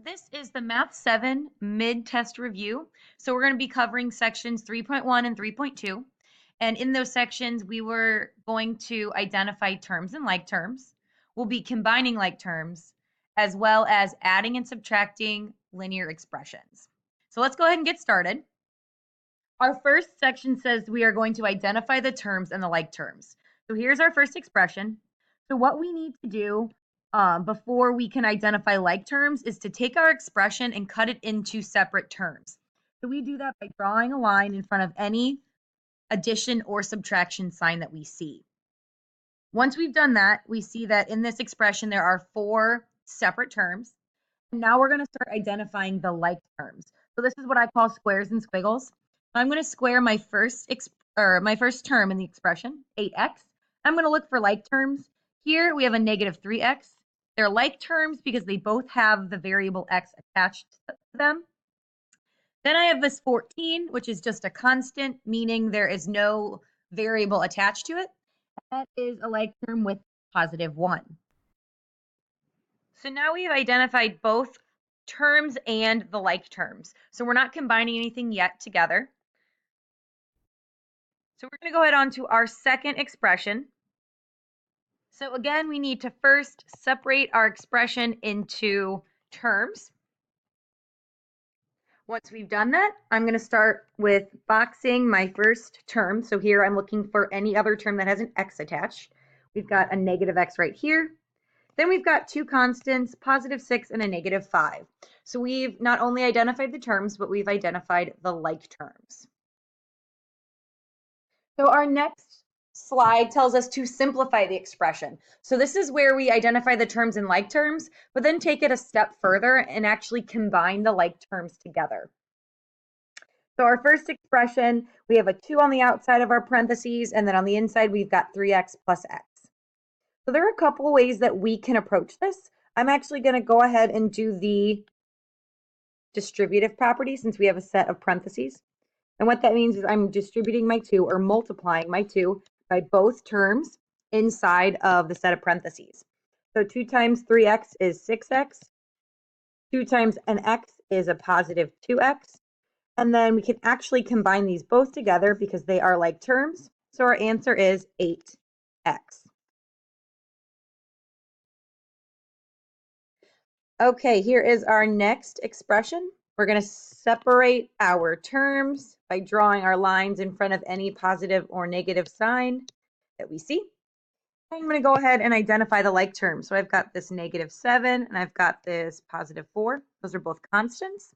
This is the Math 7 mid-test review. So we're going to be covering sections 3.1 and 3.2. And in those sections, we were going to identify terms and like terms. We'll be combining like terms, as well as adding and subtracting linear expressions. So let's go ahead and get started. Our first section says we are going to identify the terms and the like terms. So here's our first expression. So what we need to do before we can identify like terms is to take our expression and cut it into separate terms. So we do that by drawing a line in front of any addition or subtraction sign that we see. Once we've done that, we see that in this expression there are 4 separate terms. And now we're going to start identifying the like terms. So this is what I call squares and squiggles. I'm going to square my first term in the expression, 8x. I'm going to look for like terms. Here we have a negative 3x. They're like terms because they both have the variable x attached to them. Then I have this 14, which is just a constant, meaning there is no variable attached to it. That is a like term with positive 1. So now we have identified both terms and the like terms. So we're not combining anything yet together. So we're going to go ahead on to our second expression. So again, we need to first separate our expression into terms. Once we've done that, I'm going to start with boxing my first term. So here I'm looking for any other term that has an x attached. We've got a negative x right here. Then we've got 2 constants, positive 6 and a negative 5. So we've not only identified the terms, but we've identified the like terms. So our next slide tells us to simplify the expression. So this is where we identify the terms and like terms, but then take it a step further and actually combine the like terms together. So our first expression, we have a 2 on the outside of our parentheses, and then on the inside, we've got 3x plus x. So there are a couple of ways that we can approach this. I'm actually going to go ahead and do the distributive property since we have a set of parentheses. And what that means is I'm distributing my 2 or multiplying my 2 by both terms inside of the set of parentheses. So 2 times 3x is 6x. 2 times an x is a positive 2x. And then we can actually combine these both together because they are like terms. So our answer is 8x. Okay, here is our next expression. We're going to separate our terms by drawing our lines in front of any positive or negative sign that we see. I'm going to go ahead and identify the like terms. So I've got this negative 7 and I've got this positive 4. Those are both constants.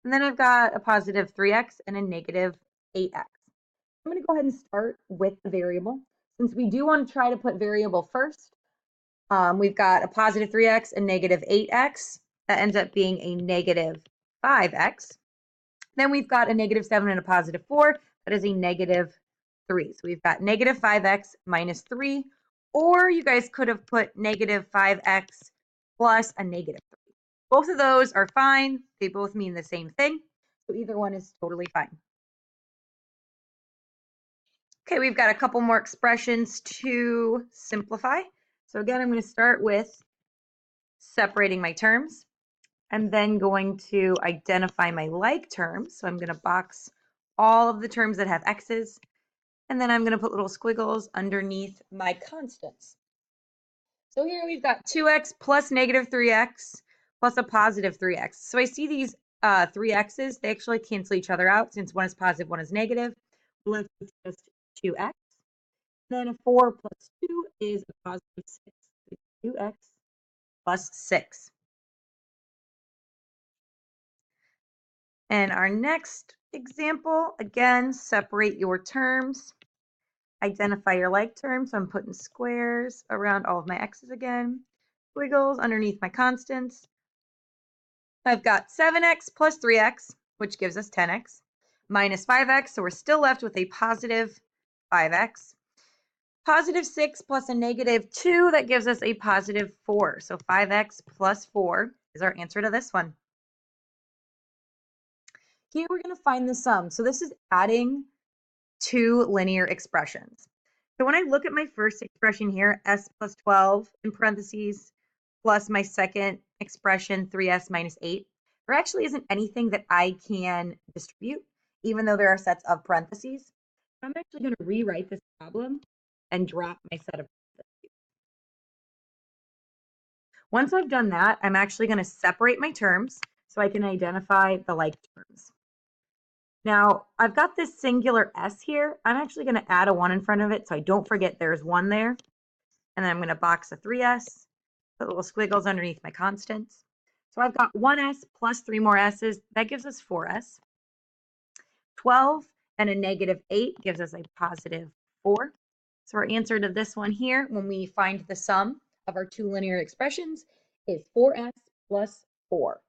And then I've got a positive 3x and a negative 8x. I'm going to go ahead and start with the variable. Since we do want to try to put variable first, we've got a positive 3x and negative 8x. That ends up being a negative 5x. Then we've got a negative 7 and a positive 4. That is a negative 3. So we've got negative 5x minus 3. Or you guys could have put negative 5x plus a negative 3. Both of those are fine. They both mean the same thing. So either one is totally fine. Okay, we've got a couple more expressions to simplify. So again, I'm going to start with separating my terms. I'm then going to identify my like terms. So I'm going to box all of the terms that have x's, and then I'm going to put little squiggles underneath my constants. So here we've got 2x plus negative 3x plus a positive 3x. So I see these 3x's, they actually cancel each other out since one is positive, one is negative. We're left with just 2x. Then a 4 plus 2 is a positive 6. 2x plus 6. And our next example, again, separate your terms. Identify your like terms. So I'm putting squares around all of my x's again. Squiggles underneath my constants. I've got 7x plus 3x, which gives us 10x, minus 5x. So we're still left with a positive 5x. Positive 6 plus a negative 2, that gives us a positive 4. So 5x plus 4 is our answer to this one. Here we're going to find the sum. So this is adding 2 linear expressions. So when I look at my first expression here, s plus 12 in parentheses, plus my second expression 3s minus 8, there actually isn't anything that I can distribute, even though there are sets of parentheses. I'm actually going to rewrite this problem and drop my set of parentheses. Once I've done that, I'm actually going to separate my terms so I can identify the like terms. Now, I've got this singular s here. I'm actually going to add a 1 in front of it so I don't forget there's 1 there. And then I'm going to box a 3s, put little squiggles underneath my constants. So I've got 1s plus 3 more s's. That gives us 4s. 12 and a negative 8 gives us a positive 4. So our answer to this one here, when we find the sum of our two linear expressions, is 4s plus 4.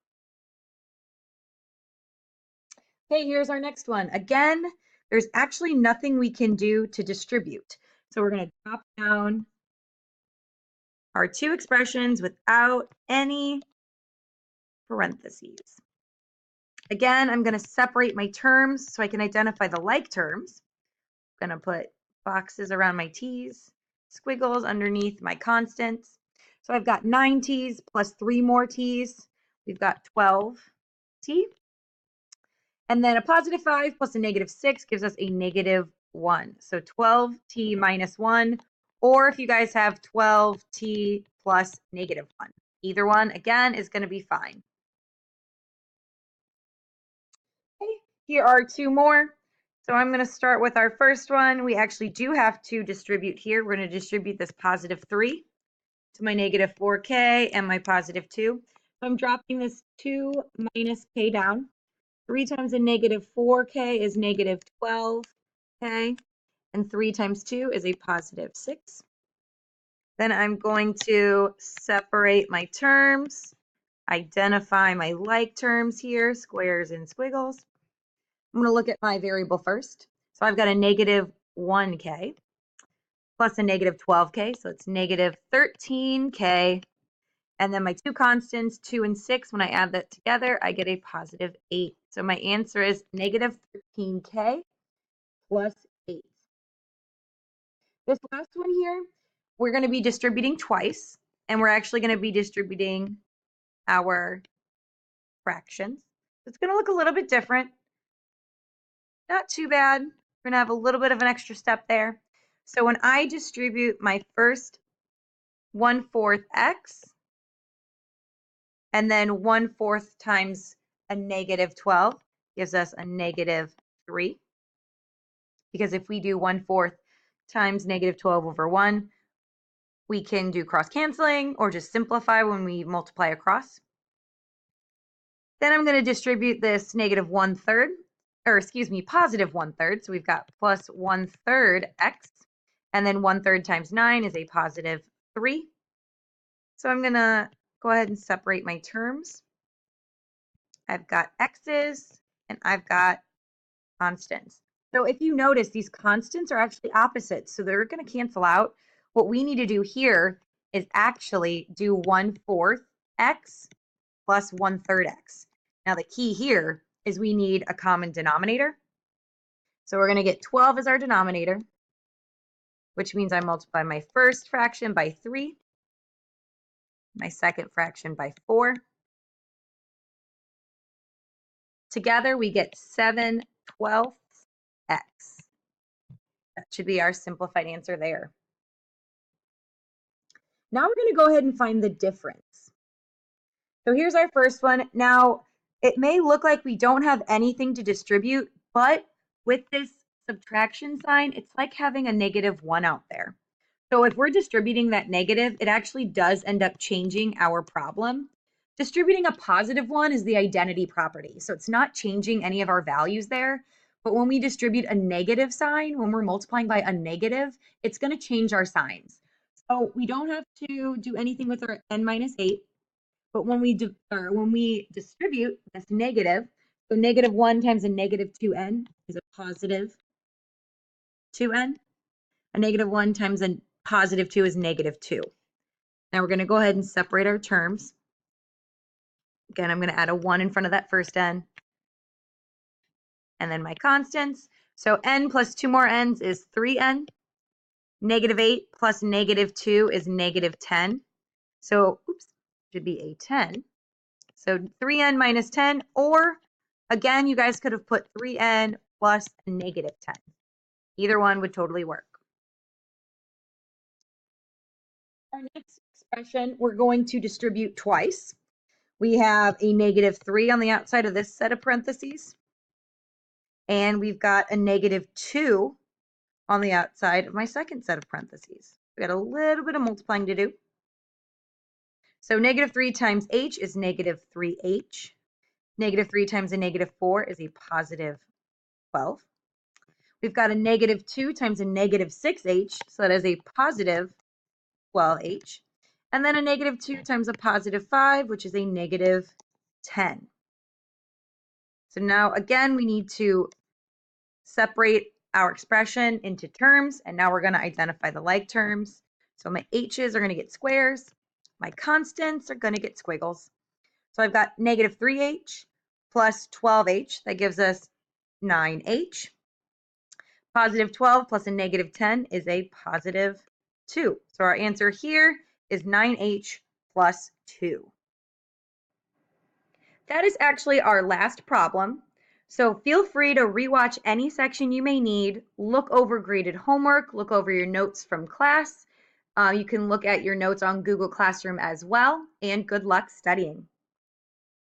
Okay, here's our next one. Again, there's actually nothing we can do to distribute. So we're going to drop down our two expressions without any parentheses. Again, I'm going to separate my terms so I can identify the like terms. I'm going to put boxes around my t's, squiggles underneath my constants. So I've got 9 t's plus 3 more t's. We've got 12 t. And then a positive 5 plus a negative 6 gives us a negative 1. So 12t minus 1, or if you guys have 12t plus negative 1. Either one, again, is going to be fine. Okay, here are two more. So I'm going to start with our first one. We actually do have to distribute here. We're going to distribute this positive 3 to my negative 4k and my positive 2. So I'm dropping this 2 minus k down. 3 times a negative 4k is negative 12k, and 3 times 2 is a positive 6. Then I'm going to separate my terms, identify my like terms here, squares and squiggles. I'm going to look at my variable first. So I've got a negative 1k plus a negative 12k, so it's negative 13k. And then my two constants, 2 and 6, when I add that together, I get a positive 8. So my answer is negative 13k plus 8. This last one here, we're going to be distributing twice, and we're actually going to be distributing our fractions. It's going to look a little bit different. Not too bad. We're going to have a little bit of an extra step there. So when I distribute my first 1/4 x, and then 1/4 times a negative 12 gives us a negative 3. Because if we do 1/4 times negative 12 over 1, we can do cross canceling or just simplify when we multiply across. Then I'm going to distribute this negative 1/3, or excuse me, positive 1/3. So we've got plus 1/3 x, and then 1/3 times 9 is a positive 3. So I'm going to go ahead and separate my terms. I've got x's and I've got constants. So if you notice, these constants are actually opposites, so they're going to cancel out. What we need to do here is actually do 1/4 x plus 1/3 x. Now the key here is we need a common denominator. So we're going to get 12 as our denominator, which means I multiply my first fraction by 3, my second fraction by 4. Together we get 7/12 x. That should be our simplified answer there. Now we're going to go ahead and find the difference. So here's our first one. Now, it may look like we don't have anything to distribute, but with this subtraction sign, it's like having a negative 1 out there. So if we're distributing that negative, it actually does end up changing our problem. Distributing a positive 1 is the identity property, so it's not changing any of our values there. But when we distribute a negative sign, when we're multiplying by a negative, it's going to change our signs. So we don't have to do anything with our n minus 8. But when we distribute this negative, so negative 1 times a negative 2n is a positive 2n. A negative 1 times a positive 2 is negative 2. Now we're going to go ahead and separate our terms. Again, I'm going to add a 1 in front of that first n. And then my constants. So n plus 2 more n's is 3n. Negative 8 plus negative 2 is negative 10. So, oops. should be a 10. So 3n minus 10, or again, you guys could have put 3n plus a negative 10. Either one would totally work. Our next expression, we're going to distribute twice. We have a negative 3 on the outside of this set of parentheses, and we've got a negative 2 on the outside of my second set of parentheses. We got a little bit of multiplying to do. So negative 3 times h is negative 3h. Negative 3 times a negative 4 is a positive 12. We've got a negative 2 times a negative 6h, so that is a positive 12h. And then a negative 2 times a positive 5, which is a negative 10. So now, again, we need to separate our expression into terms, and now we're going to identify the like terms. So my h's are going to get squares. My constants are going to get squiggles. So I've got negative 3h plus 12h. That gives us 9h. Positive 12 plus a negative 10 is a positive 2. So our answer here is 9h plus 2. That is actually our last problem. So feel free to rewatch any section you may need, look over graded homework, look over your notes from class. You can look at your notes on Google Classroom as well, and good luck studying.